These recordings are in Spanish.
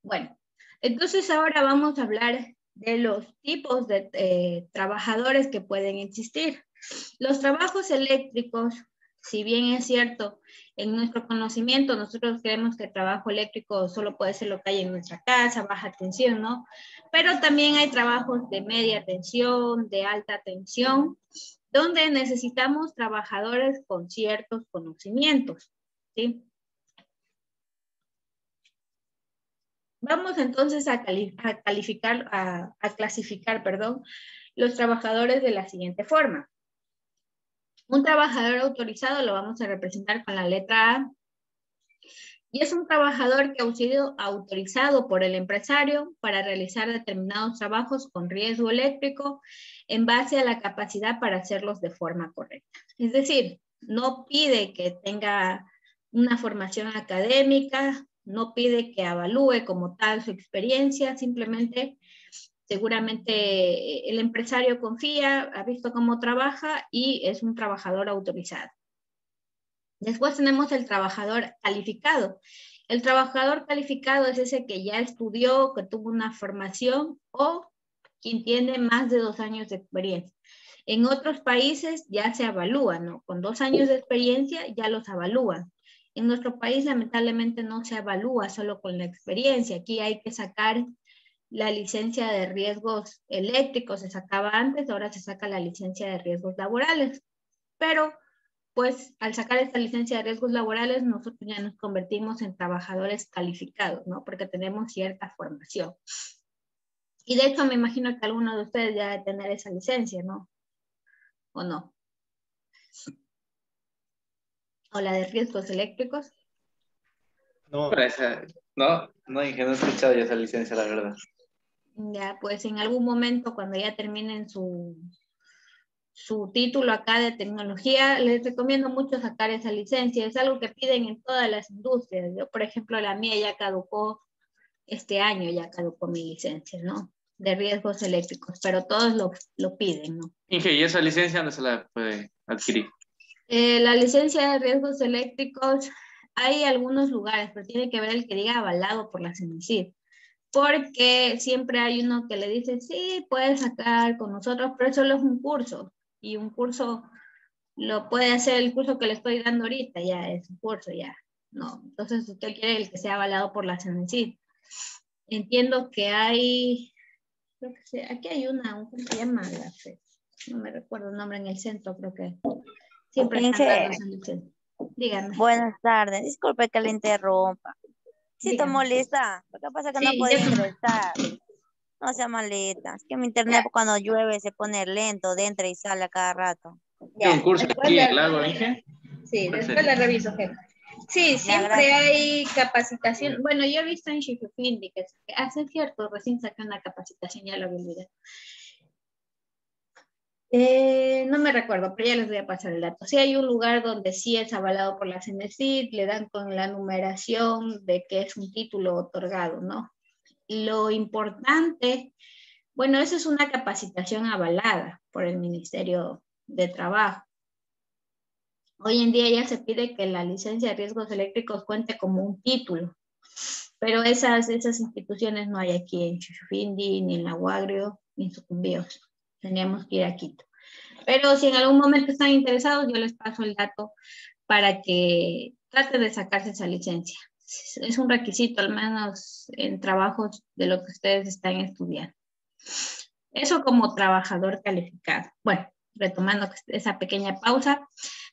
Bueno, entonces ahora vamos a hablar de los tipos de trabajadores que pueden existir. Los trabajos eléctricos, si bien es cierto, en nuestro conocimiento nosotros creemos que el trabajo eléctrico solo puede ser lo que hay en nuestra casa, baja tensión, ¿no? Pero también hay trabajos de media tensión, de alta tensión, donde necesitamos trabajadores con ciertos conocimientos, ¿sí? Vamos entonces a clasificar, perdón, los trabajadores de la siguiente forma. Un trabajador autorizado lo vamos a representar con la letra A. Y es un trabajador que ha sido autorizado por el empresario para realizar determinados trabajos con riesgo eléctrico en base a la capacidad para hacerlos de forma correcta. Es decir, no pide que tenga una formación académica, no pide que evalúe como tal su experiencia, simplemente seguramente el empresario confía, ha visto cómo trabaja y es un trabajador autorizado. Después tenemos el trabajador calificado. El trabajador calificado es ese que ya estudió, que tuvo una formación o quien tiene más de 2 años de experiencia. En otros países ya se evalúa, ¿no? Con 2 años de experiencia ya los evalúan. En nuestro país lamentablemente no se evalúa solo con la experiencia. Aquí hay que sacar la licencia de riesgos eléctricos, se sacaba antes, ahora se saca la licencia de riesgos laborales. Pero pues al sacar esta licencia de riesgos laborales, nosotros ya nos convertimos en trabajadores calificados, ¿no? Porque tenemos cierta formación. Y de hecho me imagino que alguno de ustedes ya debe tener esa licencia, ¿no? ¿O no? O la de riesgos eléctricos. No, no, dije, no he escuchado ya esa licencia, la verdad. Ya, pues en algún momento cuando ya terminen su título acá de tecnología, les recomiendo mucho sacar esa licencia. Es algo que piden en todas las industrias. Yo, por ejemplo, la mía ya caducó este año, ya caducó mi licencia, ¿no? De riesgos eléctricos, pero todos lo piden, ¿no? Inge, ¿y esa licencia dónde se la puede adquirir? La licencia de riesgos eléctricos, hay algunos lugares, pero tiene que ver el que diga avalado por la CENICID, porque siempre hay uno que le dice, sí, puedes sacar con nosotros, pero solo es un curso, y un curso lo puede hacer el curso que le estoy dando ahorita, ya es un curso, ya. No, entonces usted quiere el que sea avalado por la CENICID. Entiendo que hay, creo que sí, aquí hay ¿cómo se llama? No me recuerdo el nombre en el centro, creo que siempre están Inge, dando esa licencia. Dígame, buenas tardes. Disculpe que le interrumpa. Si te dígame. molesta, lo que pasa es que no Sí, puede ya, ingresar. No sea maleta. Es que mi internet cuando llueve se pone lento, de entra y sale a cada rato. ¿Tiene un ya. curso aquí en el lago, Inge? Sí, ¿Cuál después le sería? reviso, jefe. Sí, Ya, siempre gracias. hay capacitación. Bueno, yo he visto en Shifufindi que hacen cierto, recién sacan una capacitación, ya lo vi olvidado. No me recuerdo, pero ya les voy a pasar el dato. Sí hay un lugar donde sí es avalado por la CENESID, le dan con la numeración de que es un título otorgado, ¿no? Lo importante, bueno, esa es una capacitación avalada por el Ministerio de Trabajo. Hoy en día ya se pide que la licencia de riesgos eléctricos cuente como un título, pero esas instituciones no hay aquí en Chuchufindi, ni en La Guagrio, ni en Sucumbíos. Tendríamos que ir a Quito. Pero si en algún momento están interesados, yo les paso el dato para que traten de sacarse esa licencia. Es un requisito, al menos en trabajos de lo que ustedes están estudiando. Eso como trabajador calificado. Bueno, retomando esa pequeña pausa,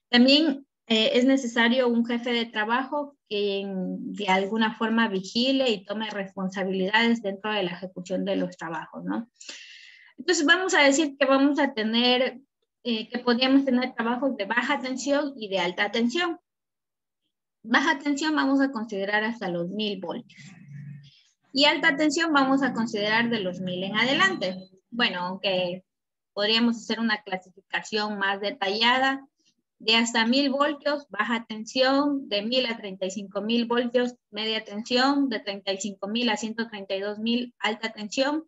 también es necesario un jefe de trabajo que de alguna forma vigile y tome responsabilidades dentro de la ejecución de los trabajos, ¿no? Entonces vamos a decir que vamos a tener, que podríamos tener trabajos de baja tensión y de alta tensión. Baja tensión vamos a considerar hasta los 1000 voltios. Y alta tensión vamos a considerar de los 1000 en adelante. Bueno, aunque podríamos hacer una clasificación más detallada de hasta 1000 voltios, baja tensión, de 1000 a 35.000 voltios, media tensión, de 35.000 a 132.000, alta tensión,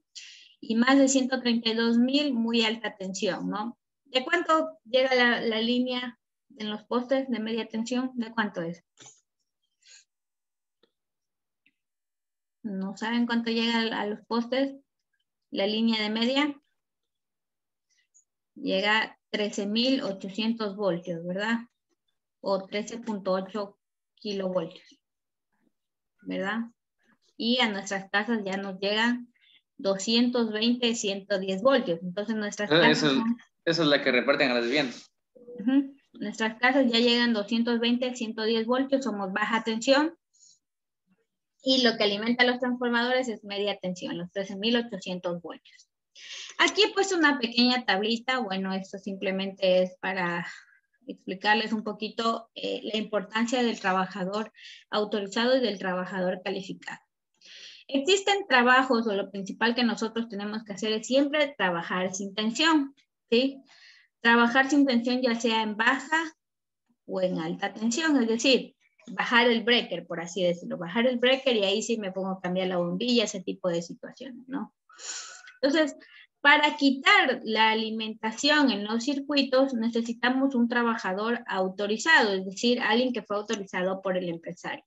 y más de 132.000, muy alta tensión, ¿no? ¿De cuánto llega la línea en los postes de media tensión? ¿De cuánto es? ¿No saben cuánto llega a los postes? La línea de media llega a 13.800 voltios, ¿verdad? O 13.8 kilovoltios, ¿verdad? Y a nuestras casas ya nos llegan 220, 110 voltios. Entonces nuestras casas... Eso es la que reparten a las viviendas. Nuestras casas ya llegan 220, 110 voltios, somos baja tensión. Y lo que alimenta a los transformadores es media tensión, los 13.800 voltios. Aquí he puesto una pequeña tablita. Bueno, esto simplemente es para explicarles un poquito la importancia del trabajador autorizado y del trabajador calificado. Existen trabajos, o lo principal que nosotros tenemos que hacer es siempre trabajar sin tensión, ¿sí? Trabajar sin tensión ya sea en baja o en alta tensión, es decir, bajar el breaker, por así decirlo, bajar el breaker y ahí sí me pongo a cambiar la bombilla, ese tipo de situaciones, ¿no? Entonces, para quitar la alimentación en los circuitos necesitamos un trabajador autorizado, es decir, alguien que fue autorizado por el empresario.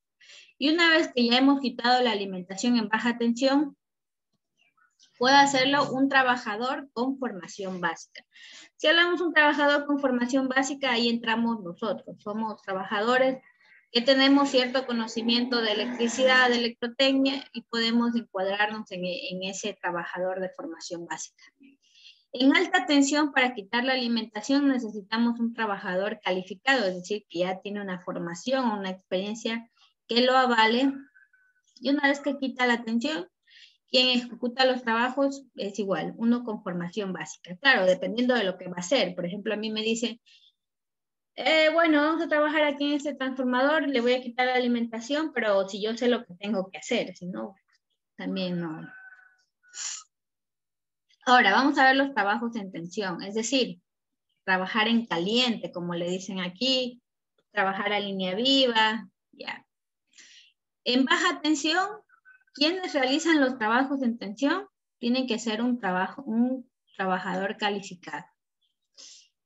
Y una vez que ya hemos quitado la alimentación en baja tensión, puede hacerlo un trabajador con formación básica. Si hablamos de un trabajador con formación básica, ahí entramos nosotros. Somos trabajadores que tenemos cierto conocimiento de electricidad, de electrotecnia y podemos encuadrarnos en ese trabajador de formación básica. En alta tensión, para quitar la alimentación, necesitamos un trabajador calificado, es decir, que ya tiene una formación o una experiencia que lo avale. Y una vez que quita la tensión, quien ejecuta los trabajos es igual, uno con formación básica. Claro, dependiendo de lo que va a hacer. Por ejemplo, a mí me dicen, bueno, vamos a trabajar aquí en este transformador, le voy a quitar la alimentación, pero si yo sé lo que tengo que hacer, si no, también no. Ahora, vamos a ver los trabajos en tensión, es decir, trabajar en caliente, como le dicen aquí, trabajar a línea viva, ya. En baja tensión, quienes realizan los trabajos en tensión tienen que ser un trabajador calificado.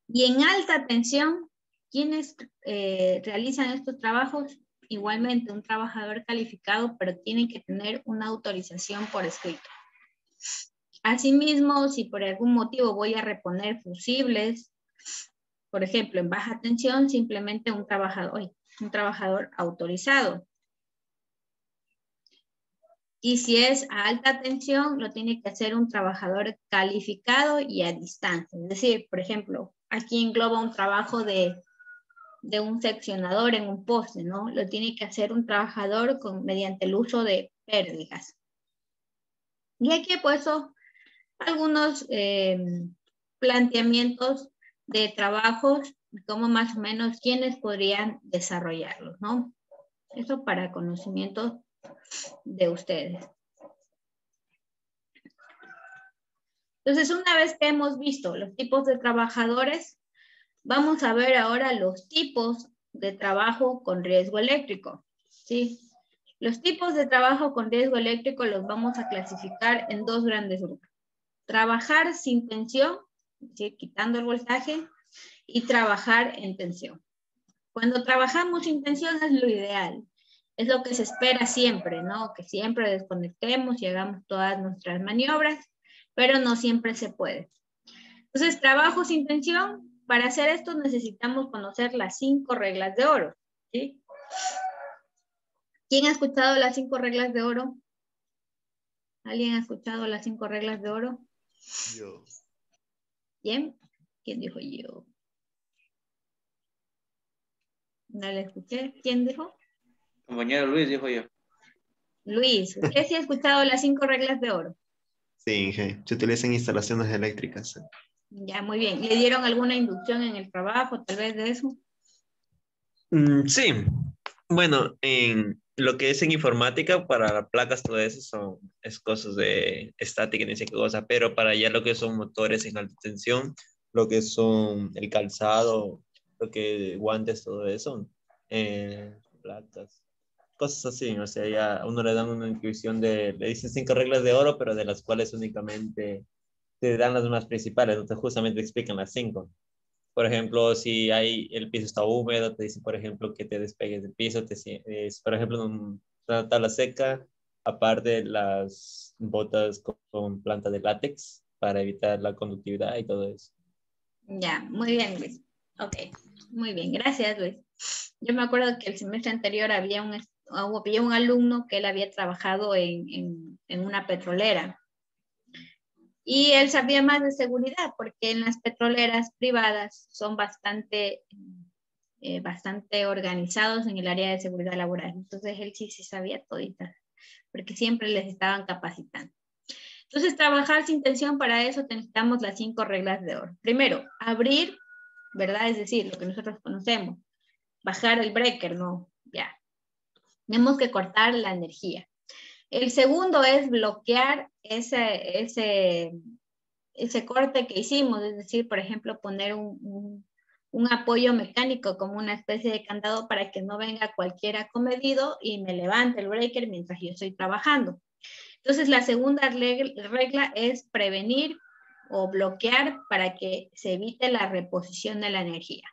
Y en alta tensión, quienes realizan estos trabajos, igualmente un trabajador calificado, pero tienen que tener una autorización por escrito. Asimismo, si por algún motivo voy a reponer fusibles, por ejemplo, en baja tensión, simplemente un trabajador autorizado. Y si es a alta tensión, lo tiene que hacer un trabajador calificado y a distancia. Es decir, por ejemplo, aquí engloba un trabajo de un seccionador en un poste, ¿no? Lo tiene que hacer un trabajador mediante el uso de pérdidas. Y aquí he puesto algunos planteamientos de trabajos, como más o menos quiénes podrían desarrollarlos, ¿no? Eso para conocimiento de ustedes. Entonces, una vez que hemos visto los tipos de trabajadores, vamos a ver ahora los tipos de trabajo con riesgo eléctrico, ¿sí? Los tipos de trabajo con riesgo eléctrico los vamos a clasificar en dos grandes grupos. Trabajar sin tensión, ¿sí? Quitando el voltaje, y trabajar en tensión. Cuando trabajamos sin tensión es lo ideal, es lo que se espera siempre, ¿no? Que siempre desconectemos y hagamos todas nuestras maniobras, pero no siempre se puede. Entonces, trabajo sin tensión, para hacer esto necesitamos conocer las 5 reglas de oro, ¿sí? ¿Quién ha escuchado las 5 reglas de oro? ¿Alguien ha escuchado las 5 reglas de oro? Yo. ¿Quién? ¿Quién dijo yo? No le escuché. ¿Quién dijo? Compañero Luis, dijo yo. Luis, ¿usted sí ha escuchado las 5 reglas de oro? Sí, Inge. Se utilizan instalaciones eléctricas. Ya, muy bien. ¿Le dieron alguna inducción en el trabajo, tal vez de eso? Sí. Bueno, en lo que es en informática, para las placas, todo eso es cosas de estática y no sé qué cosa, pero para allá lo que son motores en alta tensión, lo que son el calzado, lo que guantes, todo eso, placas, cosas así, o sea, ya a uno le dan una intuición le dicen 5 reglas de oro, pero de las cuales únicamente te dan las más principales, donde justamente explican las 5. Por ejemplo, si el piso está húmedo, te dicen, por ejemplo, que te despegues del piso. Por ejemplo, en una tabla seca, aparte de las botas con planta de látex para evitar la conductividad y todo eso. Ya, muy bien, Luis. Ok, muy bien, gracias, Luis. Yo me acuerdo que el semestre anterior había un alumno que él había trabajado en una petrolera y él sabía más de seguridad porque en las petroleras privadas son bastante organizados en el área de seguridad laboral. Entonces él sí sabía todita, porque siempre les estaban capacitando. Entonces, trabajar sin tensión, para eso necesitamos las 5 reglas de oro. Primero, abrir, ¿verdad? Es decir, lo que nosotros conocemos. Bajar el breaker, no, ya. Tenemos que cortar la energía. El segundo es bloquear ese corte que hicimos, es decir, por ejemplo, poner un apoyo mecánico como una especie de candado para que no venga cualquier acomedido y me levante el breaker mientras yo estoy trabajando. Entonces, la segunda regla es prevenir o bloquear para que se evite la reposición de la energía.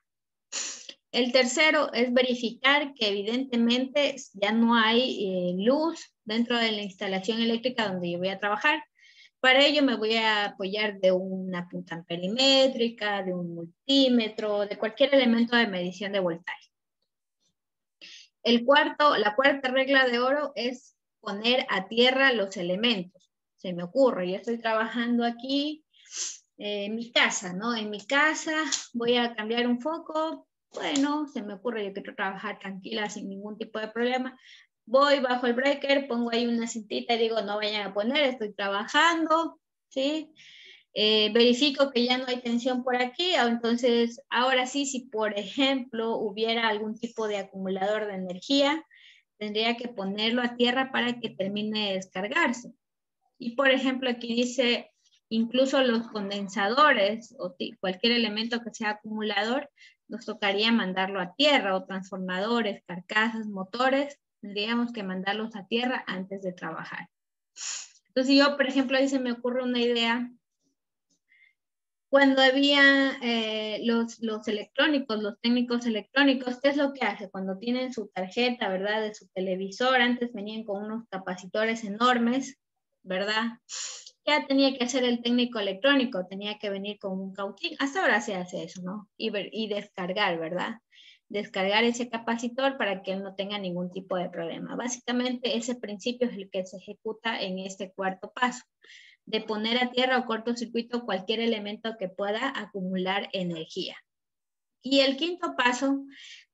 El tercero es verificar que evidentemente ya no hay luz dentro de la instalación eléctrica donde yo voy a trabajar. Para ello me voy a apoyar de una punta amperimétrica, de un multímetro, de cualquier elemento de medición de voltaje. La cuarta regla de oro es poner a tierra los elementos. Se me ocurre, yo estoy trabajando aquí en mi casa, ¿no? En mi casa voy a cambiar un foco. Bueno, se me ocurre, yo quiero trabajar tranquila sin ningún tipo de problema. Voy bajo el breaker, pongo ahí una cintita y digo, no vayan a poner, estoy trabajando, ¿sí? Verifico que ya no hay tensión por aquí, entonces ahora sí, si por ejemplo hubiera algún tipo de acumulador de energía, tendría que ponerlo a tierra para que termine de descargarse. Y por ejemplo aquí dice, incluso los condensadores o cualquier elemento que sea acumulador, nos tocaría mandarlo a tierra, o transformadores, carcasas, motores, tendríamos que mandarlos a tierra antes de trabajar. Entonces yo, por ejemplo, ahí se me ocurre una idea. Cuando había los electrónicos, los técnicos electrónicos, ¿qué es lo que hace? Cuando tienen su tarjeta, ¿verdad? De su televisor, antes venían con unos capacitores enormes, ¿verdad? Ya tenía que hacer el técnico electrónico, tenía que venir con un cautín. Hasta ahora se hace eso, ¿no? Y descargar, ¿verdad? Descargar ese capacitor para que él no tenga ningún tipo de problema. Básicamente ese principio es el que se ejecuta en este cuarto paso, de poner a tierra o cortocircuito cualquier elemento que pueda acumular energía. Y el quinto paso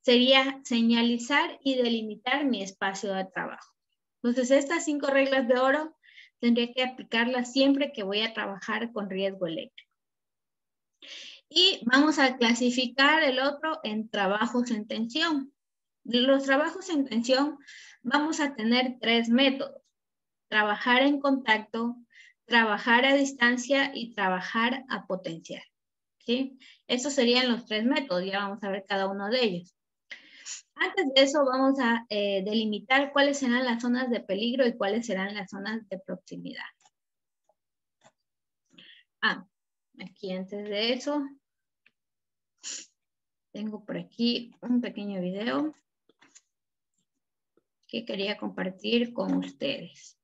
sería señalizar y delimitar mi espacio de trabajo. Entonces, estas 5 reglas de oro tendría que aplicarlas siempre que voy a trabajar con riesgo eléctrico. Y vamos a clasificar el otro en trabajos en tensión. Los trabajos en tensión vamos a tener 3 métodos: trabajar en contacto, trabajar a distancia y trabajar a potencial, ¿sí? Estos serían los 3 métodos, ya vamos a ver cada uno de ellos. Antes de eso vamos a delimitar cuáles serán las zonas de peligro y cuáles serán las zonas de proximidad. Aquí antes de eso, tengo por aquí un pequeño video que quería compartir con ustedes.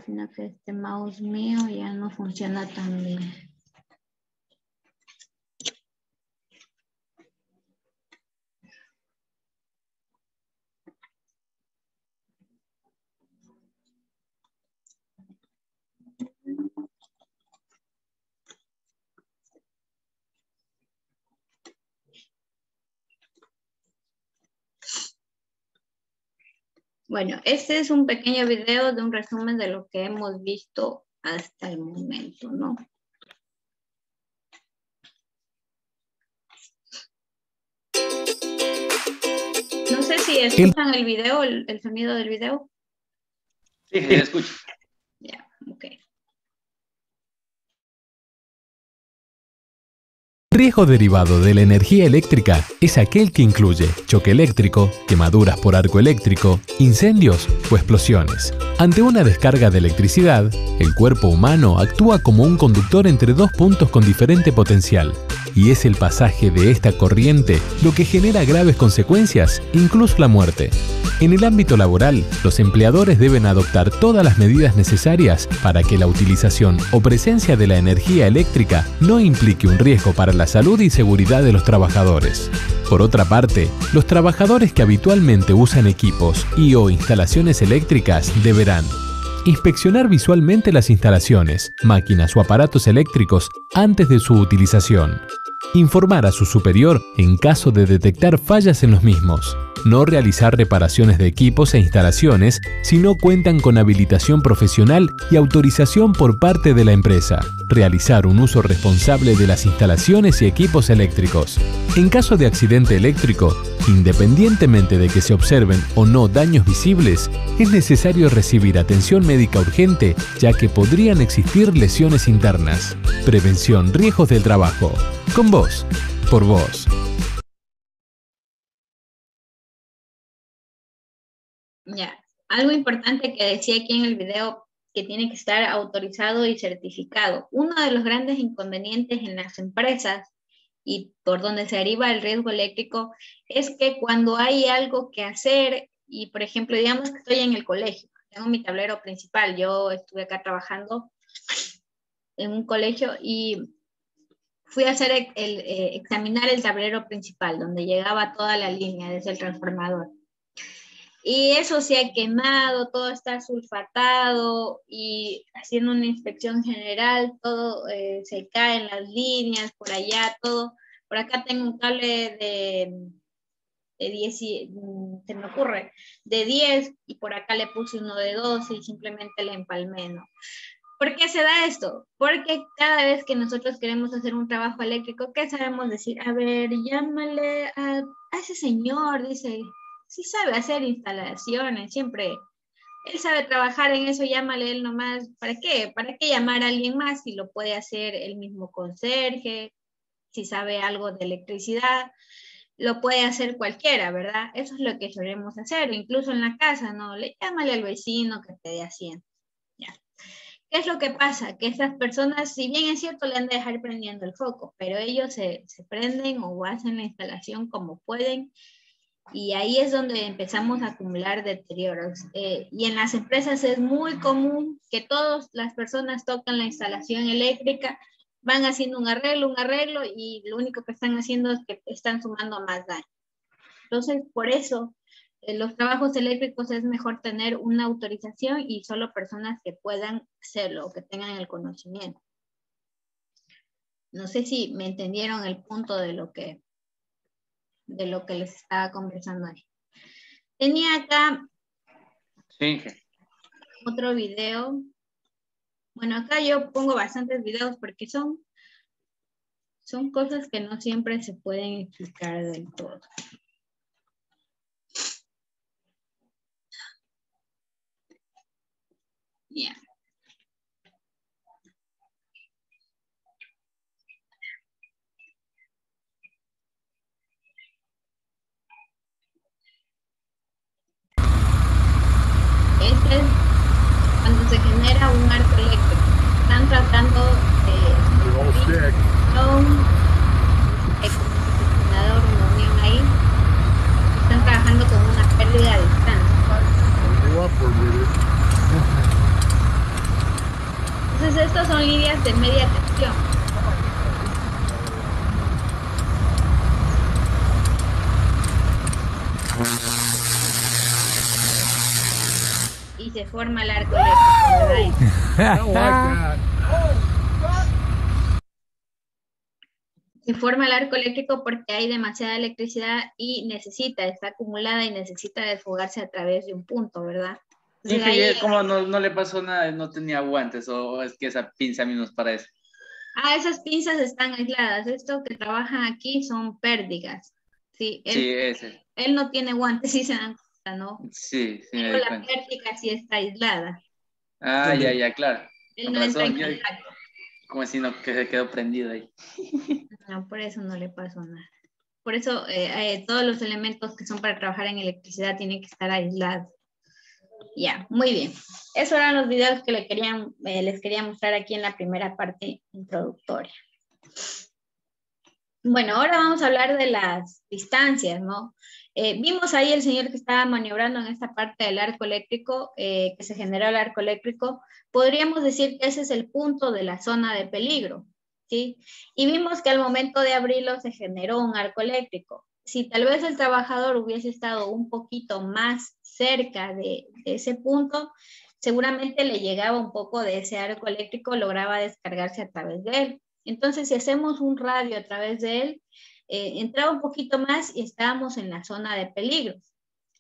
Sino que este mouse mío ya no funciona tan bien. Bueno, este es un pequeño video de un resumen de lo que hemos visto hasta el momento, ¿no? No sé si escuchan el video, el sonido del video. Sí, sí, escucho. Ya, ok. riesgo derivado de la energía eléctrica es aquel que incluye choque eléctrico, quemaduras por arco eléctrico, incendios o explosiones. Ante una descarga de electricidad, el cuerpo humano actúa como un conductor entre dos puntos con diferente potencial, y es el pasaje de esta corriente lo que genera graves consecuencias, incluso la muerte. En el ámbito laboral, los empleadores deben adoptar todas las medidas necesarias para que la utilización o presencia de la energía eléctrica no implique un riesgo para la salud y seguridad de los trabajadores. Por otra parte, los trabajadores que habitualmente usan equipos y/o instalaciones eléctricas deberán inspeccionar visualmente las instalaciones, máquinas o aparatos eléctricos antes de su utilización. Informar a su superior en caso de detectar fallas en los mismos. No realizar reparaciones de equipos e instalaciones si no cuentan con habilitación profesional y autorización por parte de la empresa. Realizar un uso responsable de las instalaciones y equipos eléctricos. En caso de accidente eléctrico, independientemente de que se observen o no daños visibles, es necesario recibir atención médica urgente, ya que podrían existir lesiones internas. Prevención riesgos del trabajo. Con vos, por vos. Ya, algo importante que decía aquí en el video, que tiene que estar autorizado y certificado. Uno de los grandes inconvenientes en las empresas y por donde se deriva el riesgo eléctrico es que cuando hay algo que hacer y, por ejemplo, digamos que estoy en el colegio, tengo mi tablero principal, yo estuve acá trabajando en un colegio y fui a hacer examinar el tablero principal, donde llegaba toda la línea desde el transformador. Y eso se ha quemado, todo está sulfatado y haciendo una inspección general, todo se cae en las líneas, por allá, todo. Por acá tengo un cable de 10, se me ocurre, de 10 y por acá le puse uno de 12 y simplemente le empalmé, ¿no? ¿Por qué se da esto? Porque cada vez que nosotros queremos hacer un trabajo eléctrico, ¿qué sabemos decir? A ver, llámale a ese señor, dice, sí sabe hacer instalaciones, siempre, él sabe trabajar en eso, llámale él nomás. ¿Para qué? ¿Para qué llamar a alguien más si lo puede hacer el mismo conserje, si sabe algo de electricidad? Lo puede hacer cualquiera, ¿verdad? Eso es lo que solemos hacer, incluso en la casa, ¿no? Llámale al vecino que te dé asiento. Ya. ¿Qué es lo que pasa? Que estas personas, si bien es cierto, le han de dejar prendiendo el foco, pero ellos se prenden o hacen la instalación como pueden y ahí es donde empezamos a acumular deterioros. Y en las empresas es muy común que todas las personas tocan la instalación eléctrica, van haciendo un arreglo y lo único que están haciendo es que están sumando más daño. Entonces, por eso los trabajos eléctricos es mejor tener una autorización y solo personas que puedan hacerlo, que tengan el conocimiento. No sé si me entendieron el punto de lo que les estaba conversando ahí. Tenía acá otro video. Bueno, acá yo pongo bastantes videos porque son cosas que no siempre se pueden explicar del todo. Yeah. Este es cuando se genera un arco eléctrico. Están tratando una unión ahí. Están trabajando con una pérdida de distancia. Entonces estas son líneas de media tensión. Y se forma el arco eléctrico, ¿verdad? Se forma el arco eléctrico porque hay demasiada electricidad y está acumulada y necesita desfogarse a través de un punto, ¿verdad? Sí, ahí, como no le pasó nada, no tenía guantes o es que esa pinza a mí no es para eso. Esas pinzas están aisladas. Esto que trabajan aquí son pérdigas. Sí, él no tiene guantes, sí se dan cuenta, ¿no? Sí, pero la pérdiga sí está aislada. Ya, claro. Él no entra en contacto. Como si no, que se quedó prendido ahí. No, por eso no le pasó nada. Por eso todos los elementos que son para trabajar en electricidad tienen que estar aislados. Ya, muy bien. Esos eran los videos que les quería mostrar aquí en la primera parte introductoria. Bueno, ahora vamos a hablar de las distancias, ¿no? Vimos ahí el señor que estaba maniobrando en esta parte del arco eléctrico, que se generó el arco eléctrico. Podríamos decir que ese es el punto de la zona de peligro, ¿sí? Y vimos que al momento de abrirlo se generó un arco eléctrico. Si tal vez el trabajador hubiese estado un poquito más cerca de ese punto, seguramente le llegaba un poco de ese arco eléctrico, lograba descargarse a través de él. Entonces, si hacemos un radio a través de él, entraba un poquito más y estábamos en la zona de peligro.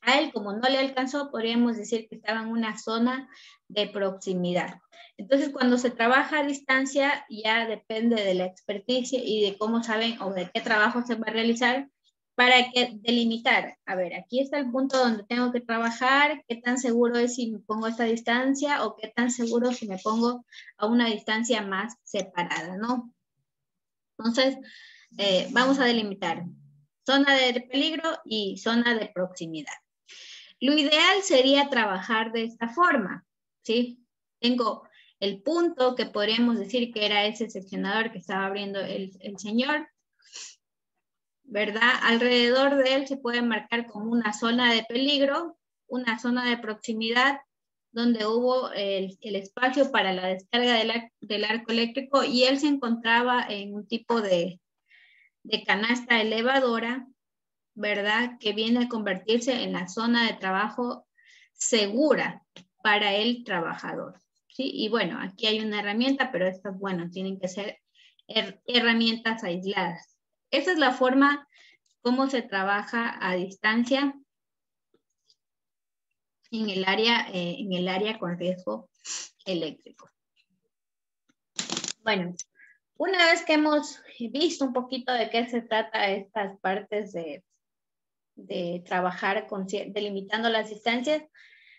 A él, como no le alcanzó, podríamos decir que estaba en una zona de proximidad. Entonces, cuando se trabaja a distancia, ya depende de la experticia y de cómo saben o de qué trabajo se va a realizar para delimitar. A ver, aquí está el punto donde tengo que trabajar, qué tan seguro es si me pongo a esta distancia o qué tan seguro si me pongo a una distancia más separada, ¿no? Entonces, vamos a delimitar zona de peligro y zona de proximidad. Lo ideal sería trabajar de esta forma, ¿sí? Tengo el punto que podríamos decir que era ese seccionador que estaba abriendo el señor, ¿verdad? Alrededor de él se puede marcar como una zona de peligro, una zona de proximidad, donde hubo el espacio para la descarga del arco eléctrico y él se encontraba en un tipo de canasta elevadora, ¿verdad? Que viene a convertirse en la zona de trabajo segura para el trabajador, ¿sí? Y bueno, aquí hay una herramienta, pero estas, bueno, tienen que ser herramientas aisladas. Esa es la forma como se trabaja a distancia en el área con riesgo eléctrico. Bueno, una vez que hemos visto un poquito de qué se trata estas partes de trabajar delimitando las distancias,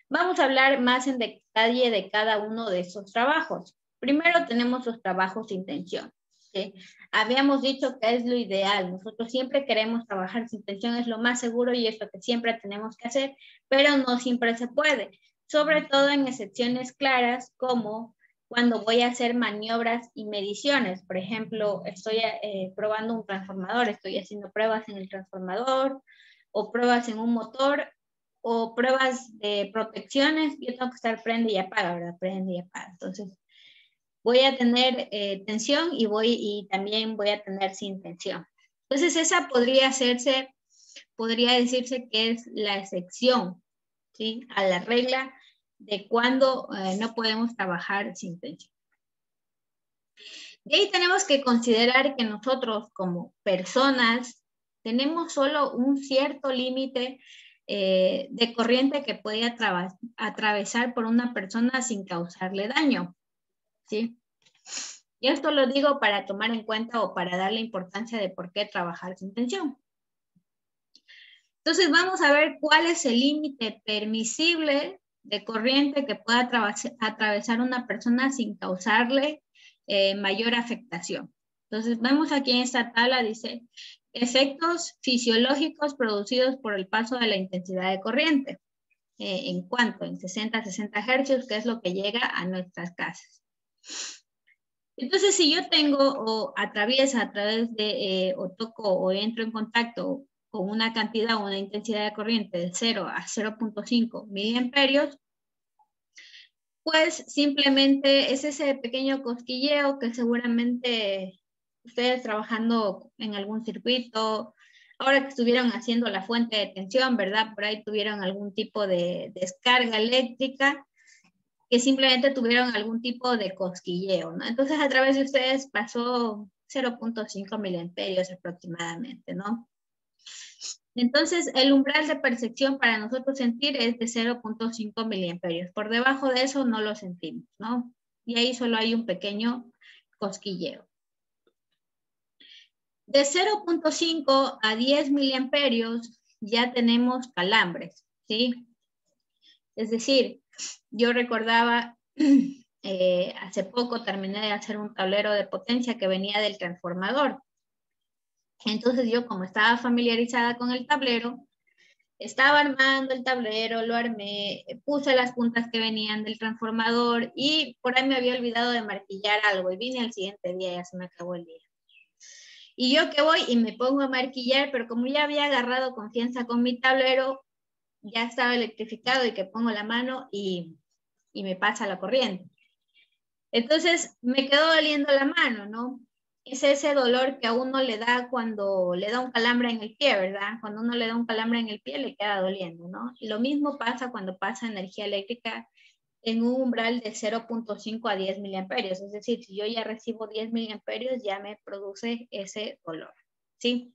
vamos a hablar más en detalle de cada uno de esos trabajos. Primero tenemos los trabajos sin tensión, ¿sí? Habíamos dicho que es lo ideal. Nosotros siempre queremos trabajar sin tensión, es lo más seguro y es lo que siempre tenemos que hacer, pero no siempre se puede, sobre todo en excepciones claras como cuando voy a hacer maniobras y mediciones. Por ejemplo, estoy probando un transformador, estoy haciendo pruebas en el transformador o pruebas en un motor o pruebas de protecciones. Yo tengo que estar prende y apaga, ¿verdad? Prende y apaga. Entonces, voy a tener tensión y también voy a tener sin tensión. Entonces, esa podría decirse que es la excepción, ¿sí? A la regla de cuando no podemos trabajar sin tensión. De ahí tenemos que considerar que nosotros como personas tenemos solo un cierto límite de corriente que puede atravesar por una persona sin causarle daño, ¿sí? Y esto lo digo para tomar en cuenta o para darle importancia de por qué trabajar sin tensión. Entonces vamos a ver cuál es el límite permisible de corriente que pueda atravesar una persona sin causarle mayor afectación. Entonces vemos aquí en esta tabla, dice, efectos fisiológicos producidos por el paso de la intensidad de corriente. ¿En cuánto? En 60 Hz, que es lo que llega a nuestras casas. Entonces, si yo tengo o atraviesa a través de, o toco o entro en contacto con una cantidad o una intensidad de corriente de 0 a 0.5 miliamperios, pues simplemente es ese pequeño cosquilleo que seguramente ustedes trabajando en algún circuito, ahora que estuvieron haciendo la fuente de tensión, ¿verdad? Por ahí tuvieron algún tipo de descarga eléctrica, que simplemente tuvieron algún tipo de cosquilleo, ¿no? Entonces a través de ustedes pasó 0.5 miliamperios aproximadamente, ¿no? Entonces el umbral de percepción para nosotros sentir es de 0.5 miliamperios. Por debajo de eso no lo sentimos, ¿no? Y ahí solo hay un pequeño cosquilleo. De 0.5 a 10 miliamperios ya tenemos calambres, ¿sí? Es decir, yo recordaba hace poco terminé de hacer un tablero de potencia que venía del transformador. Entonces yo, como estaba familiarizada con el tablero, estaba armando el tablero, lo armé, puse las puntas que venían del transformador y por ahí me había olvidado de martillar algo y vine al siguiente día y ya se me acabó el día. Y yo que voy y me pongo a martillar, pero como ya había agarrado confianza con mi tablero, ya estaba electrificado y que pongo la mano y me pasa la corriente. Entonces me quedó doliendo la mano, ¿no? Es ese dolor que a uno le da cuando le da un calambre en el pie, ¿verdad? Cuando uno le da un calambre en el pie le queda doliendo, ¿no? Y lo mismo pasa cuando pasa energía eléctrica en un umbral de 0.5 a 10 miliamperios. Es decir, si yo ya recibo 10 miliamperios, ya me produce ese dolor, ¿sí?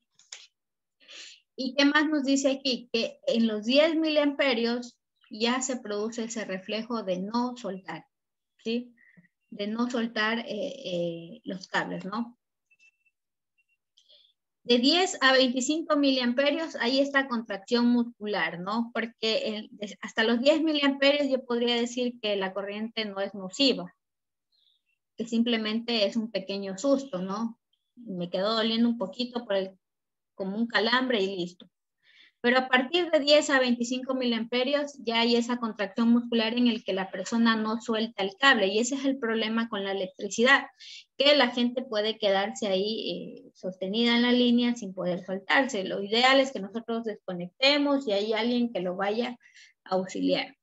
¿Y qué más nos dice aquí? Que en los 10 miliamperios ya se produce ese reflejo de no soltar, ¿sí? De no soltar los cables, ¿no? De 10 a 25 miliamperios, hay esta contracción muscular, ¿no? Porque hasta los 10 miliamperios yo podría decir que la corriente no es nociva, que simplemente es un pequeño susto, ¿no? Me quedó doliendo un poquito como un calambre y listo. Pero a partir de 10 a 25 miliamperios ya hay esa contracción muscular en el que la persona no suelta el cable y ese es el problema con la electricidad, que la gente puede quedarse ahí sostenida en la línea sin poder soltarse. Lo ideal es que nosotros desconectemos y hay alguien que lo vaya a auxiliar.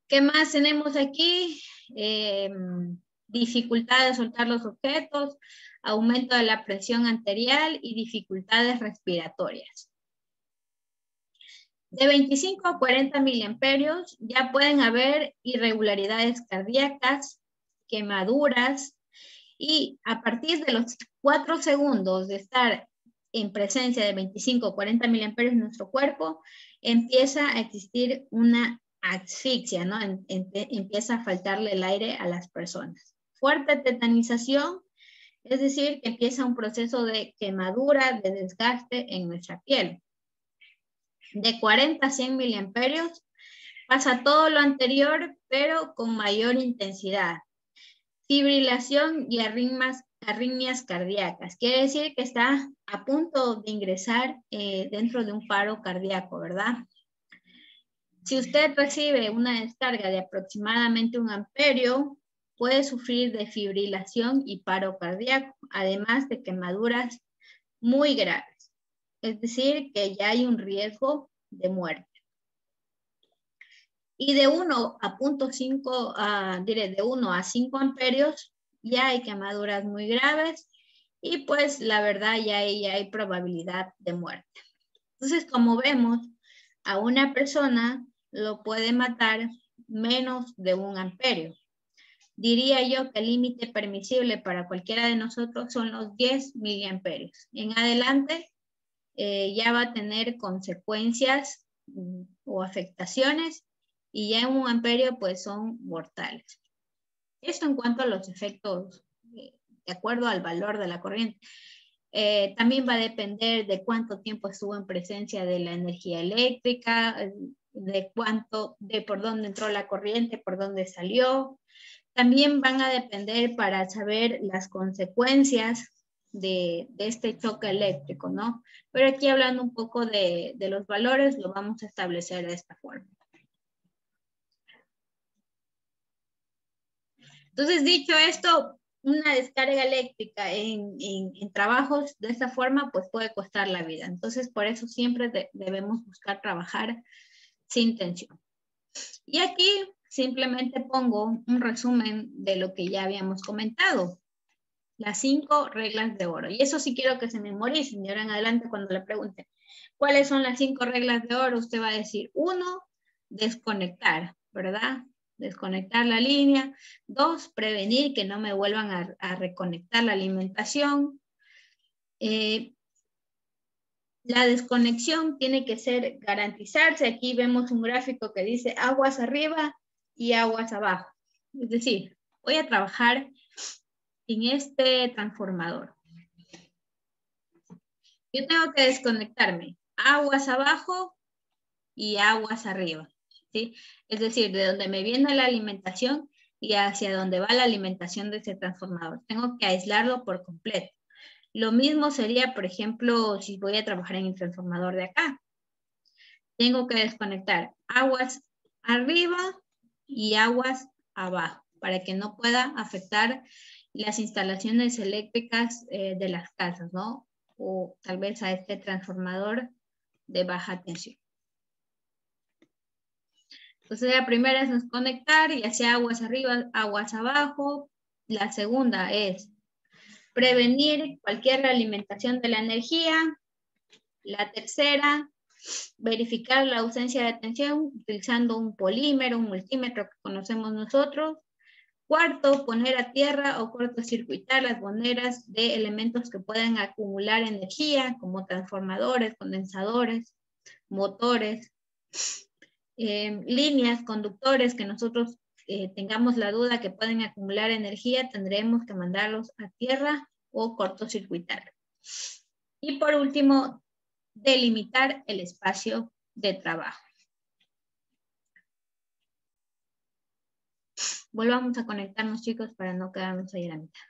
¿Qué más tenemos aquí? Dificultad de soltar los objetos, aumento de la presión arterial y dificultades respiratorias. De 25 a 40 miliamperios ya pueden haber irregularidades cardíacas, quemaduras y a partir de los 4 segundos de estar en presencia de 25 o 40 miliamperios en nuestro cuerpo, empieza a existir una asfixia, ¿no? Empieza a faltarle el aire a las personas. Fuerte tetanización, es decir, que empieza un proceso de quemadura, de desgaste en nuestra piel. De 40 a 100 miliamperios pasa todo lo anterior, pero con mayor intensidad. Fibrilación y arritmias cardíacas. Quiere decir que está a punto de ingresar dentro de un paro cardíaco, ¿verdad? Si usted recibe una descarga de aproximadamente 1 amperio, puede sufrir de fibrilación y paro cardíaco, además de quemaduras muy graves. Es decir, que ya hay un riesgo de muerte. Y de 1 a 5 amperios ya hay quemaduras muy graves y pues la verdad ya hay probabilidad de muerte. Entonces, como vemos, a una persona lo puede matar menos de 1 amperio. Diría yo que el límite permisible para cualquiera de nosotros son los 10 miliamperios. En adelante ya va a tener consecuencias o afectaciones y ya en 1 amperio pues son mortales. Esto en cuanto a los efectos de acuerdo al valor de la corriente. También va a depender de cuánto tiempo estuvo en presencia de la energía eléctrica, de por dónde entró la corriente, por dónde salió. También van a depender para saber las consecuencias de este choque eléctrico, ¿no? Pero aquí hablando un poco de los valores, lo vamos a establecer de esta forma. Entonces, dicho esto, una descarga eléctrica en trabajos de esta forma, pues puede costar la vida. Entonces, por eso siempre debemos buscar trabajar sin tensión. Y aquí simplemente pongo un resumen de lo que ya habíamos comentado. Las 5 reglas de oro. Y eso sí quiero que se memoricen. De ahora en adelante, cuando le pregunten, ¿cuáles son las 5 reglas de oro? Usted va a decir, 1, desconectar, ¿verdad? Desconectar la línea. 2, prevenir que no me vuelvan a reconectar la alimentación. La desconexión tiene que ser garantizarse. Aquí vemos un gráfico que dice aguas arriba y aguas abajo. Es decir, voy a trabajar en este transformador. Yo tengo que desconectarme aguas abajo y aguas arriba. ¿sí? Es decir, de donde me viene la alimentación y hacia dónde va la alimentación de ese transformador. Tengo que aislarlo por completo. Lo mismo sería, por ejemplo, si voy a trabajar en el transformador de acá. Tengo que desconectar aguas arriba y aguas abajo para que no pueda afectar las instalaciones eléctricas de las casas, ¿no? O tal vez a este transformador de baja tensión. Entonces la primera es desconectar, ya sea aguas arriba, aguas abajo. La segunda es prevenir cualquier realimentación de la energía. La tercera, verificar la ausencia de tensión utilizando un polímero, un multímetro que conocemos nosotros. Cuarto, poner a tierra o cortocircuitar las boneras de elementos que puedan acumular energía, como transformadores, condensadores, motores, líneas, conductores que nosotros tengamos la duda que pueden acumular energía, tendremos que mandarlos a tierra o cortocircuitar. Y por último, delimitar el espacio de trabajo. Volvamos a conectarnos, chicos, para no quedarnos ahí a la mitad.